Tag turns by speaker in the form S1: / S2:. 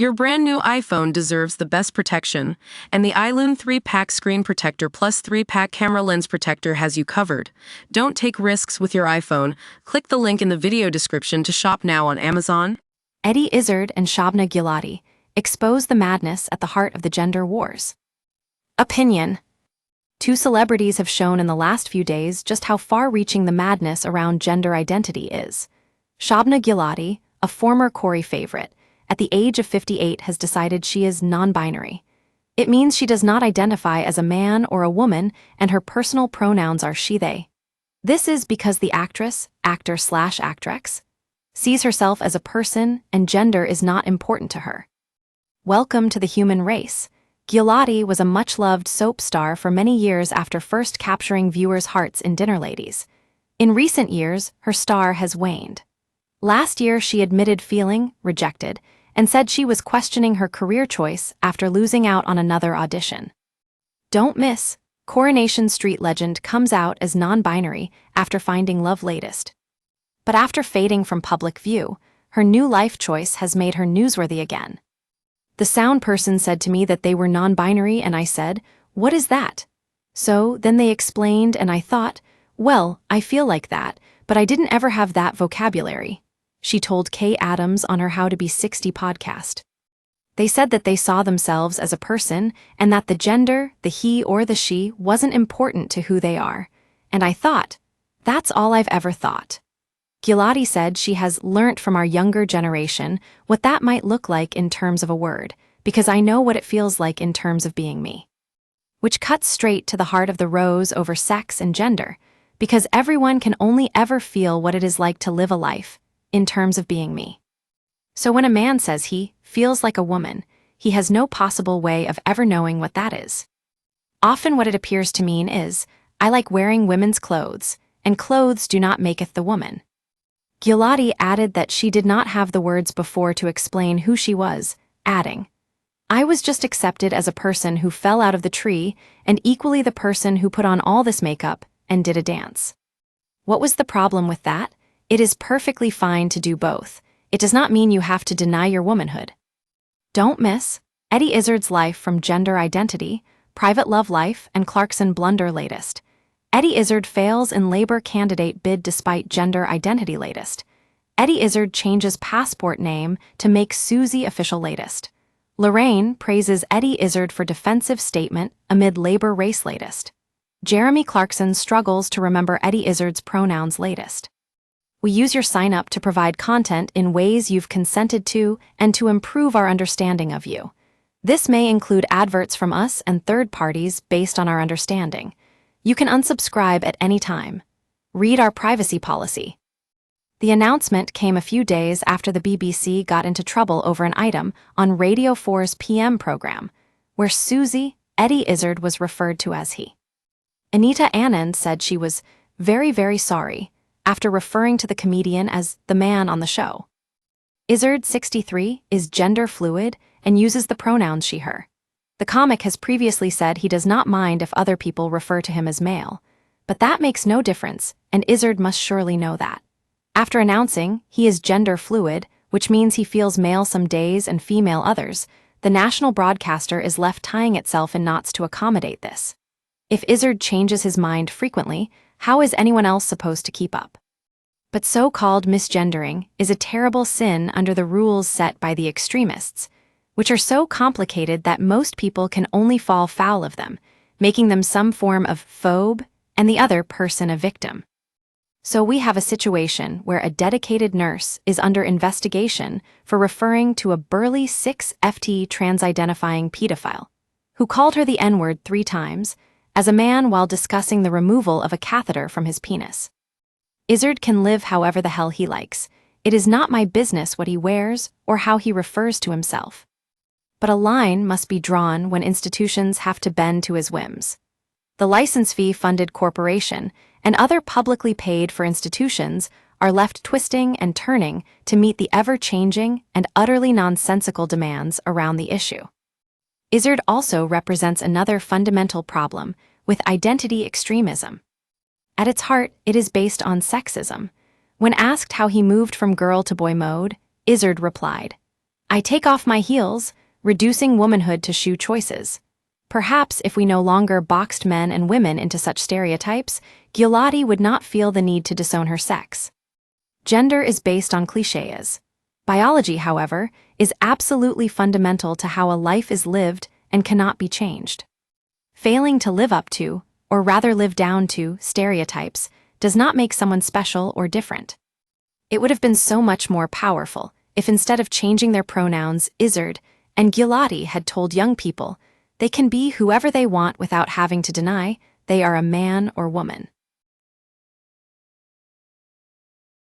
S1: Your brand new iPhone deserves the best protection, and the iLune 3-Pack Screen Protector Plus 3-Pack Camera Lens Protector has you covered. Don't take risks with your iPhone. Click the link in the video description to shop now on Amazon.
S2: Eddie Izzard and Shabna Giladi expose the madness at the heart of the gender wars. Opinion. Two celebrities have shown in the last few days just how far-reaching the madness around gender identity is. Shabna Giladi, a former Corey favorite, at the age of 58 has decided she is non-binary. It means she does not identify as a man or a woman, and her personal pronouns are she/they. This is because the actress, actor/actress, sees herself as a person and gender is not important to her. Welcome to the human race. Giladi was a much-loved soap star for many years after first capturing viewers' hearts in Dinner Ladies. In recent years, her star has waned. Last year, she admitted feeling rejected and said she was questioning her career choice after losing out on another audition. Don't miss, Coronation Street legend comes out as non-binary after finding love latest. But after fading from public view, her new life choice has made her newsworthy again. The sound person said to me that they were non-binary and I said, "What is that?" So then they explained and I thought, well, I feel like that, but I didn't ever have that vocabulary, she told Kay Adams on her How to Be 60 podcast. They said that they saw themselves as a person and that the gender, the he or the she, wasn't important to who they are. And I thought, that's all I've ever thought. Giladi said she has learnt from our younger generation what that might look like in terms of a word, because I know what it feels like in terms of being me. Which cuts straight to the heart of the rows over sex and gender, because everyone can only ever feel what it is like to live a life in terms of being me. So when a man says he feels like a woman, he has no possible way of ever knowing what that is. Often what it appears to mean is, I like wearing women's clothes, and clothes do not maketh the woman. Giladi added that she did not have the words before to explain who she was, adding, I was just accepted as a person who fell out of the tree and equally the person who put on all this makeup and did a dance. What was the problem with that? It is perfectly fine to do both. It does not mean you have to deny your womanhood. Don't miss Eddie Izzard's life from Gender Identity, Private Love Life, and Clarkson Blunder latest. Eddie Izzard fails in Labor candidate bid despite gender identity latest. Eddie Izzard changes passport name to make Susie official latest. Lorraine praises Eddie Izzard for defensive statement amid Labor race latest. Jeremy Clarkson struggles to remember Eddie Izzard's pronouns latest. We use your sign-up to provide content in ways you've consented to and to improve our understanding of you. This may include adverts from us and third parties based on our understanding. You can unsubscribe at any time. Read our privacy policy. The announcement came a few days after the BBC got into trouble over an item on Radio 4's PM program, where Susie, Eddie Izzard was referred to as he. Anita Anand said she was very, very sorry after referring to the comedian as the man on the show. Izzard, 63, is gender fluid and uses the pronouns she, her. The comic has previously said he does not mind if other people refer to him as male, but that makes no difference, and Izzard must surely know that. After announcing he is gender fluid, which means he feels male some days and female others, the national broadcaster is left tying itself in knots to accommodate this. If Izzard changes his mind frequently, how is anyone else supposed to keep up? But so-called misgendering is a terrible sin under the rules set by the extremists, which are so complicated that most people can only fall foul of them, making them some form of phobe and the other person a victim. So we have a situation where a dedicated nurse is under investigation for referring to a burly 6FT trans-identifying pedophile, who called her the N-word 3 times, as a man while discussing the removal of a catheter from his penis. Izzard can live however the hell he likes. It is not my business what he wears or how he refers to himself. But a line must be drawn when institutions have to bend to his whims. The license fee-funded corporation and other publicly paid for institutions are left twisting and turning to meet the ever-changing and utterly nonsensical demands around the issue. Izzard also represents another fundamental problem with identity extremism. At its heart, it is based on sexism. When asked how he moved from girl to boy mode, Izzard replied, I take off my heels, reducing womanhood to shoe choices. Perhaps if we no longer boxed men and women into such stereotypes, Giulati would not feel the need to disown her sex. Gender is based on clichés. Biology, however, is absolutely fundamental to how a life is lived and cannot be changed. Failing to live up to, or rather live down to, stereotypes does not make someone special or different. It would have been so much more powerful if instead of changing their pronouns Izzard and Giulati had told young people they can be whoever they want without having to deny they are a man or woman.